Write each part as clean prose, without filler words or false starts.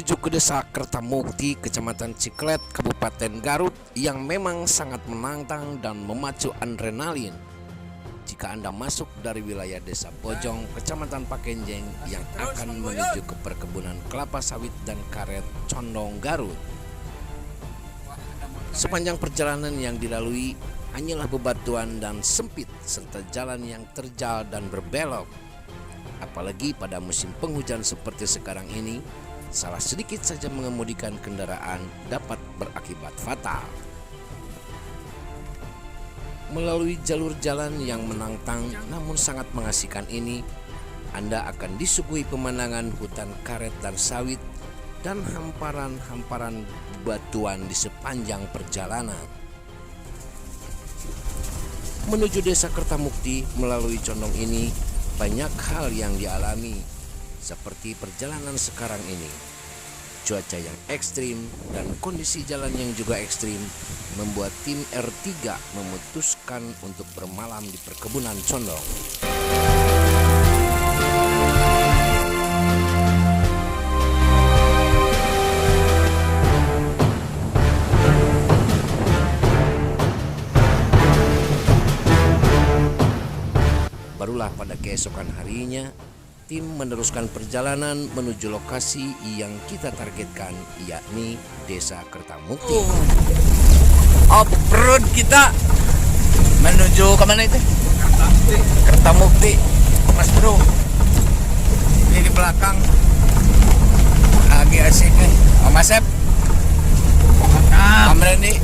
menuju ke desa Kertamukti, Kecamatan Ciklet, Kabupaten Garut yang memang sangat menantang dan memacu adrenalin. Jika Anda masuk dari wilayah desa Bojong, Kecamatan Pakenjeng yang akan menuju ke perkebunan kelapa sawit dan karet Condong, Garut. Sepanjang perjalanan yang dilalui hanyalah bebatuan dan sempit serta jalan yang terjal dan berbelok. Apalagi pada musim penghujan seperti sekarang ini, salah sedikit saja mengemudikan kendaraan dapat berakibat fatal. Melalui jalur jalan yang menantang namun sangat mengasihkan ini, Anda akan disuguhi pemandangan hutan karet dan sawit dan hamparan-hamparan batuan di sepanjang perjalanan. Menuju desa Kertamukti melalui Condong ini banyak hal yang dialami, seperti perjalanan sekarang ini. Cuaca yang ekstrim dan kondisi jalan yang juga ekstrim membuat tim R3 memutuskan untuk bermalam di perkebunan Condong. Barulah pada keesokan harinya, tim meneruskan perjalanan menuju lokasi yang kita targetkan, yakni Desa Kertamukti. Off-road kita menuju ke mana itu? Kertamukti, Mas Bro. Ini di belakang lagi asik nih. Om Asep, Om Randy,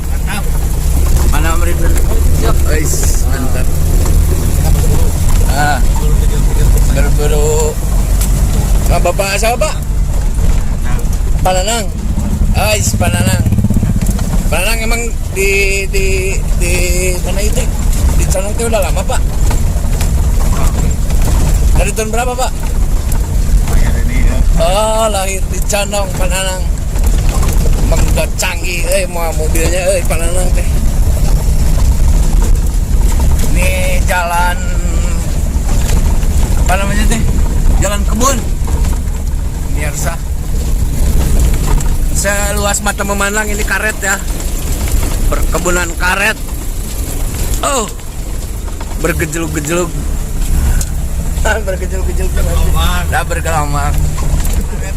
mana Om Randy? Guys, bentar. Berburu. Nah, Bapak siapa, Pak? Pananang. Ais, Pananang. Pananang emang di mana itu? Di Condong itu udah lama, Pak? Dari tahun berapa, Pak? Oh, lahir di Condong, Pananang. Emang udah canggih, mau mobilnya, Pananang teh. Ini jalan apa namanya teh? Jalan kebun. Biasa. Seluas mata memandang ini karet ya. Perkebunan karet. Oh. Bergejolak-gejolak. Bergejolak-gejolak. Dah bergelombang.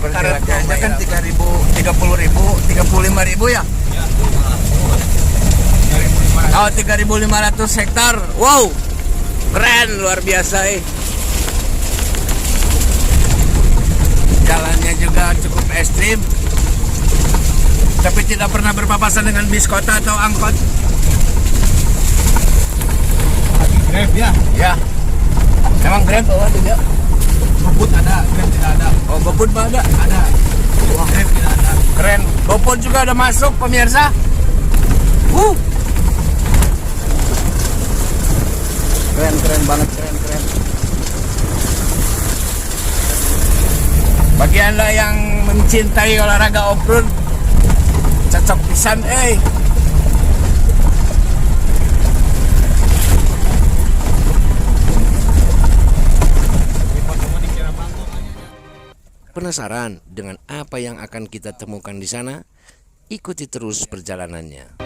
Karetnya kan 3.000, 30.000, 35.000 ya? Oh, 3.500 hektar. Wow. Keren, luar biasa Jalannya juga cukup ekstrim, tapi tidak pernah berpapasan dengan bis kota atau angkot. Grab ya? Ya. Emang Grab bawa tidak? GoFood ada, Grab tidak ada. Oh, GoFood ada? Ada. Wah, Grab tidak ada. Keren. GoFood juga ada masuk, pemirsa. Keren banget, keren. Bagi Anda yang mencintai olahraga off-road, cocok pisan, Penasaran dengan apa yang akan kita temukan di sana? Ikuti terus perjalanannya.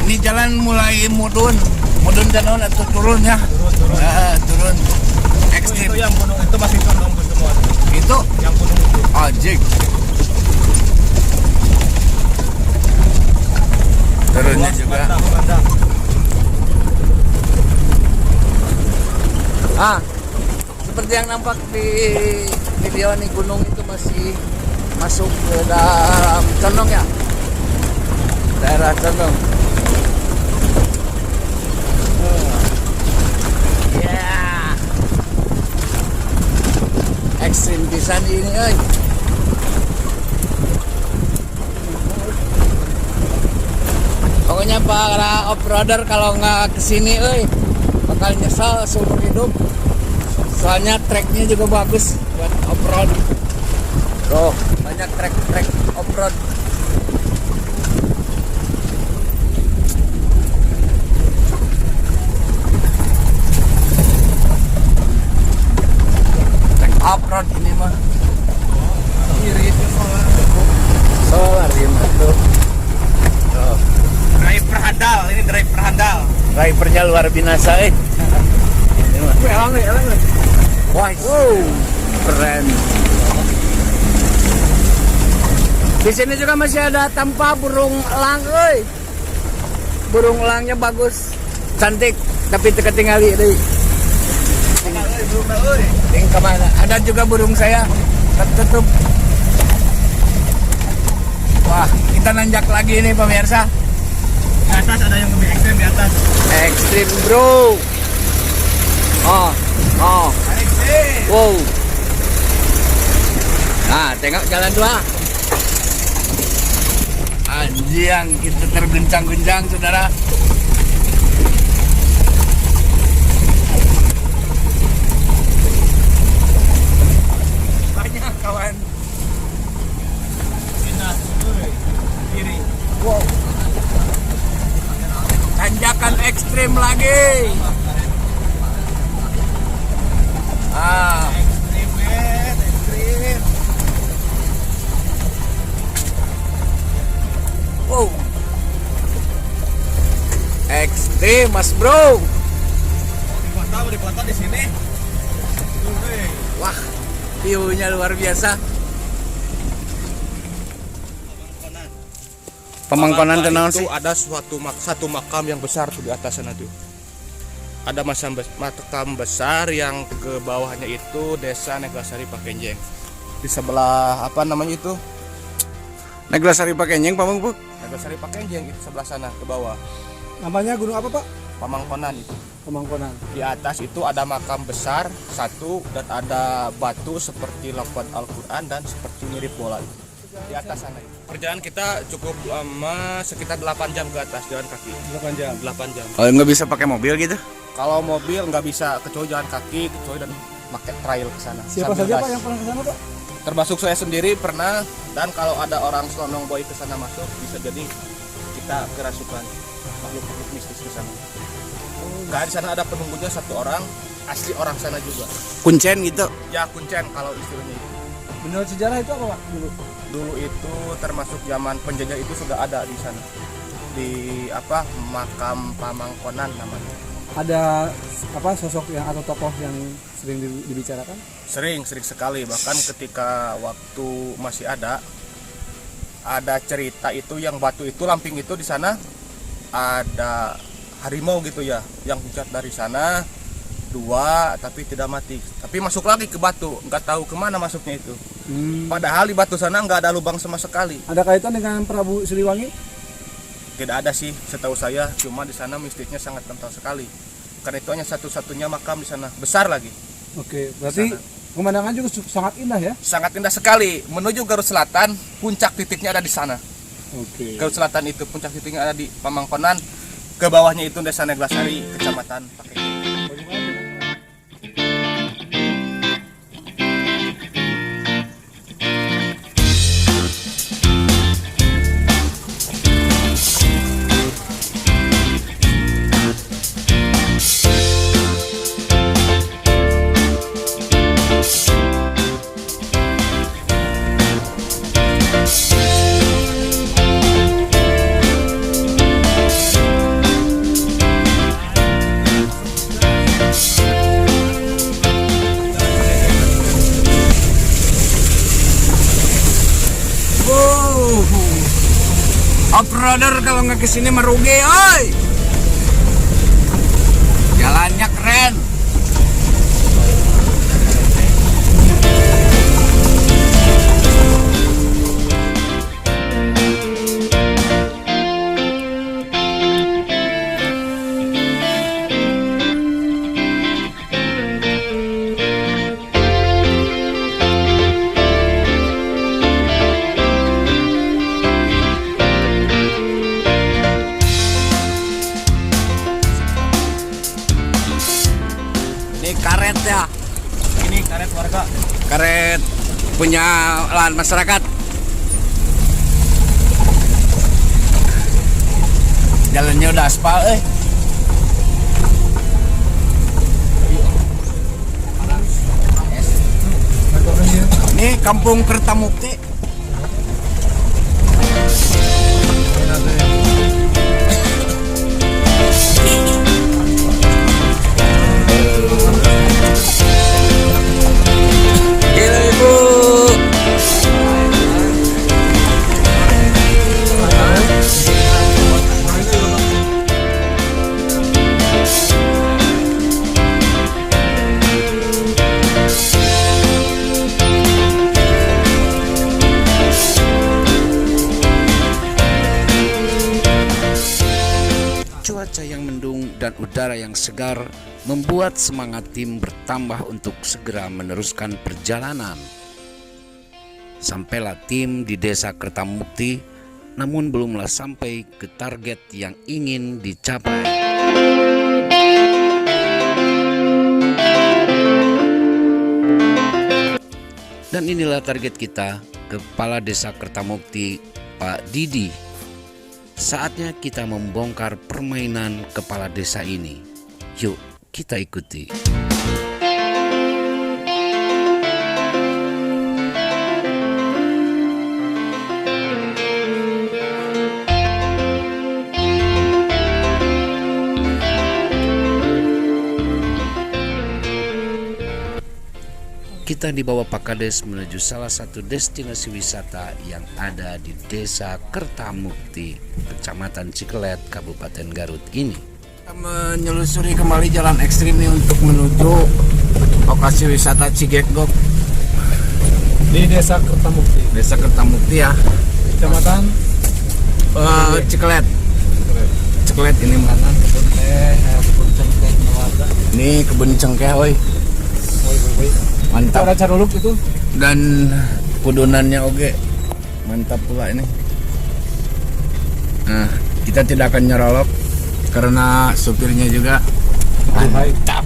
Ini jalan mulai mudun janon atau turun ya? Turun. Ekstrim. Itu yang gunung itu masih Condong semua. Itu? Yang gunung itu. Ajik. Turunnya juga. Seperti yang nampak di video nih, gunung itu masih masuk ke dalam Condong ya? Daerah Condong. Ekstrim pisan ini, Pokoknya para off-roader kalau nggak kesini, bakal nyesal seumur hidup. Soalnya treknya juga bagus buat off-road. Tuh, banyak trek off-road. Trek off-road ini mah. Irit solar. Solar ini tuh. Tuh. Driver handal, ini driver handal. Drivernya luar biasa Ini mah. Elang nih. Wah, wow, keren. Di sini juga masih ada tanpa burung elang, burung elangnya bagus, cantik, tapi ketinggali deh. Ting kemana? Ada juga burung saya tertutup. Wah, kita nanjak lagi nih pemirsa. Di atas ada yang lebih ekstrem di atas. Ekstrim bro. Oh. Ekstrem. Wow. Nah, tengok jalan dua. Anjing, kita terguncang-guncang, saudara. Banyak kawan. Kiri. Wow. Tanjakan ekstrim lagi. Ekstrim, men. Ekstrim. Wow. Ekstrim, Mas Bro. Di foto di sini. Tuh, Wah, view-nya luar biasa. Pemangkonan tenang itu sih. ada satu makam yang besar tuh di atas sana tuh. Ada makam besar yang ke bawahnya itu Desa Neglasari Pakenjeng. Di sebelah apa namanya itu? Neglasari Pakenjeng, Pak Mangku. Neglasari Pakenjeng itu sebelah sana ke bawah. Namanya gunung apa, Pak? Pamangkonan itu. Pemangkonan. Di atas itu ada makam besar satu dan ada batu seperti lafaz Al-Qur'an dan seperti mirip bola. Di atas sana. Perjalanan kita cukup lama, sekitar 8 jam ke atas jalan kaki. 8 jam. 8 jam. Kalau nggak bisa pakai mobil gitu? Kalau mobil nggak bisa, kecuali jalan kaki, kecuali dan pakai trail ke sana. Siapa Sambil saja, gas. Pak, yang pernah ke sana, Pak? Termasuk saya sendiri pernah, dan kalau ada orang selonong boy ke sana masuk, bisa jadi kita kerasukan makhluk mistis ke sana. Nggak, di sana ada penunggunya satu orang, asli orang sana juga. Kuncen gitu. Ya kuncen kalau istilahnya itu. Menurut sejarah itu apa, Pak? Dulu itu termasuk zaman penjajah itu sudah ada di sana. Di apa makam Pamangkonan namanya. Ada apa sosok yang atau tokoh yang sering dibicarakan? Sering sekali, bahkan ketika waktu masih ada cerita itu yang batu itu lamping itu di sana ada harimau gitu ya, yang loncat dari sana 2 tapi tidak mati, tapi masuk lagi ke batu, nggak tahu kemana masuknya itu. Padahal di batu sana nggak ada lubang sama sekali. Ada kaitan dengan Prabu Siliwangi? Tidak ada sih setahu saya, cuma di sana mistisnya sangat kental sekali. Karena itu hanya satu-satunya makam di sana, besar lagi. Oke, berarti pemandangan juga sangat indah ya? Sangat indah sekali. Menuju Garut Selatan, puncak titiknya ada di sana. Oke. Garut Selatan itu puncak titiknya ada di Pamangkonan. Ke bawahnya itu Desa Neglasari, Kecamatan Pakenjeng. Off-roader kalau nggak kesini merugi, oi. Jalannya keren. punya lahan masyarakat. Jalannya udah aspal, Ini Kampung Kertamukti. Gila ibu. Cuaca yang mendung dan udara yang segar membuat semangat tim bertambah untuk segera meneruskan perjalanan. Sampailah tim di Desa Kertamukti, namun belumlah sampai ke target yang ingin dicapai. Dan inilah target kita, Kepala Desa Kertamukti, Pak Didi. Saatnya kita membongkar permainan kepala desa ini. Yuk, kita ikuti. Kita dibawa Pak Kades menuju salah satu destinasi wisata yang ada di Desa Kertamukti, Kecamatan Cikelet, Kabupaten Garut ini. Kita menyelusuri kembali jalan ekstrim ini untuk menuju lokasi wisata Cigekgok Di Desa Kertamukti. Desa Kertamukti ya, Kecamatan Cikelet. Cikelet ini mana? kebun cengkeh warga. Ini kebun cengkeh, oi. Mantap. Ada caruluk itu. Dan kudunannya oke, mantap pula ini. Nah, kita tidak akan nyerolok karena supirnya juga mantap.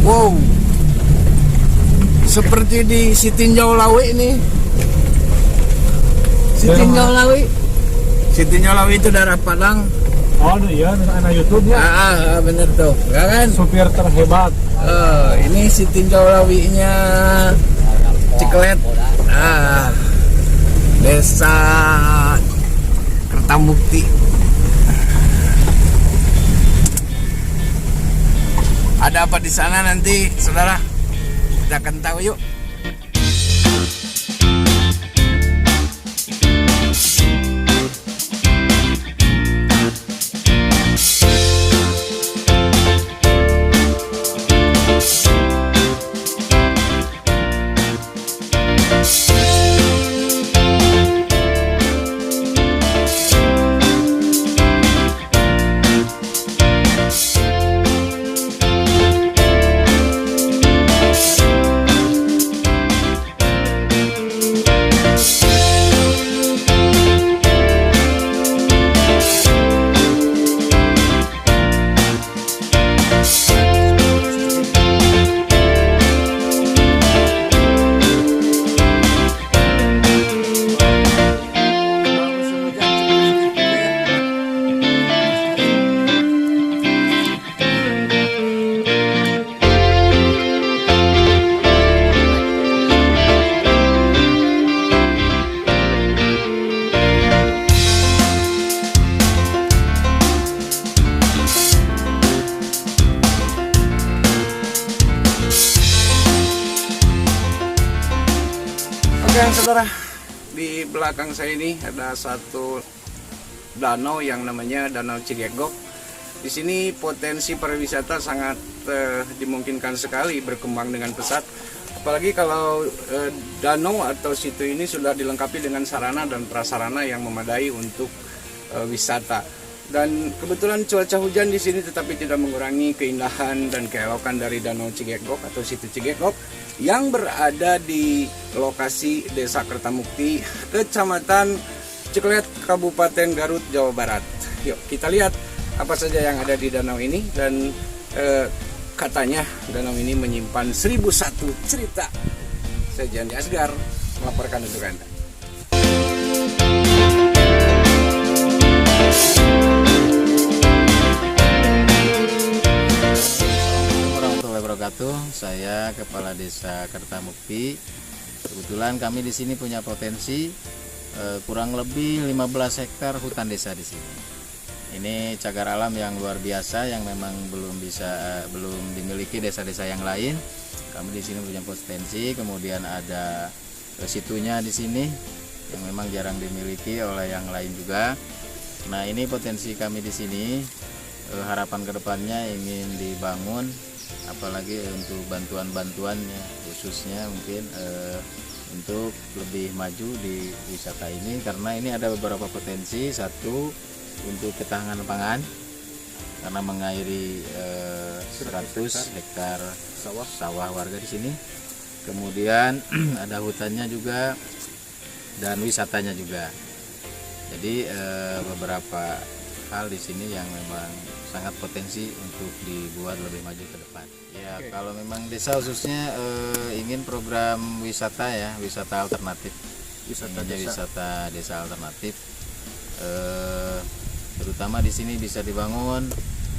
Wow, seperti di Sitinjau Lawi ini. Sitinjau Lawi. Sitinjau Lawi itu daerah Padang. Oh iya, anak YouTube ya. Bener tuh, ya kan? Supir terhebat. Ini si tinjau lawinya Cikelet. Desa Kertamukti. Ada apa di sana nanti, saudara? Kita akan tahu yuk. Oke saudara, di belakang saya ini ada satu danau yang namanya Danau Cigekgok. Di sini potensi pariwisata sangat dimungkinkan sekali berkembang dengan pesat. Apalagi kalau danau atau situ ini sudah dilengkapi dengan sarana dan prasarana yang memadai untuk wisata. Dan kebetulan cuaca hujan di sini tetapi tidak mengurangi keindahan dan keelokan dari Danau Cigekgok atau situ Cigekgok yang berada di lokasi Desa Kertamukti, Kecamatan Cikelet, Kabupaten Garut, Jawa Barat. Yuk kita lihat apa saja yang ada di danau ini, dan katanya danau ini menyimpan 1001 cerita. Saya Jandi Asgar melaporkan untuk Anda. Warahmatullahi wabarakatuh. Saya Kepala Desa Kertamukti. Kebetulan kami di sini punya potensi kurang lebih 15 hektar hutan desa di sini. Ini cagar alam yang luar biasa yang memang belum dimiliki desa-desa yang lain. Kami di sini punya potensi, kemudian ada situnya di sini yang memang jarang dimiliki oleh yang lain juga. Nah, ini potensi kami di sini. Harapan kedepannya ingin dibangun, apalagi untuk bantuan-bantuannya, khususnya mungkin untuk lebih maju di wisata ini, karena ini ada beberapa potensi. Satu, untuk ketahanan pangan karena mengairi 100 hektar sawah warga di sini. Kemudian ada hutannya juga dan wisatanya juga. Jadi beberapa hal di sini yang memang sangat potensi untuk dibuat lebih maju ke depan. Ya, kalau memang desa khususnya ingin program wisata ya, wisata alternatif. Wisata desa alternatif. Terutama di sini bisa dibangun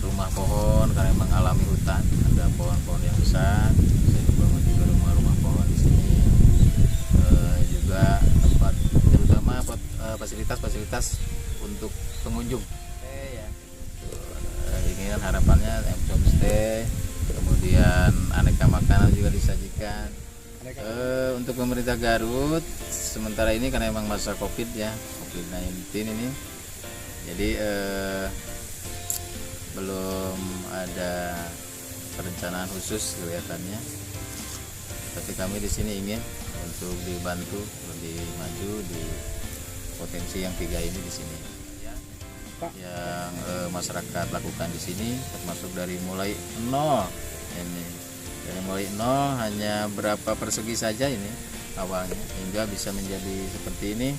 rumah pohon karena memang alami hutan, ada pohon-pohon yang besar, bisa dibangun juga rumah-rumah pohon di sini. Juga tempat terutama fasilitas-fasilitas untuk pengunjung. Ini kan harapannya homestay, kemudian aneka makanan juga disajikan. Untuk pemerintah Garut sementara ini karena memang masa COVID ya, COVID-19 ini. Jadi belum ada perencanaan khusus kelihatannya. Tapi kami di sini ingin untuk dibantu lebih maju di potensi yang 3 ini di sini. Yang masyarakat lakukan di sini termasuk dari mulai nol ini. Dari mulai nol hanya berapa persegi saja ini awalnya hingga bisa menjadi seperti ini,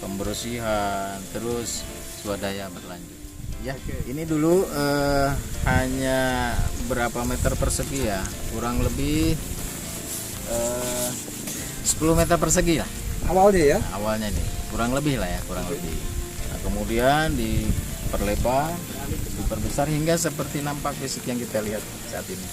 pembersihan terus swadaya berlanjut. Ya, ini dulu hanya berapa meter persegi ya, kurang lebih 10 meter persegi lah. Awalnya ya? Awalnya nih, kurang lebih lah ya, kurang lebih. Nah, kemudian diperlebar, diperbesar hingga seperti nampak fisik yang kita lihat saat ini.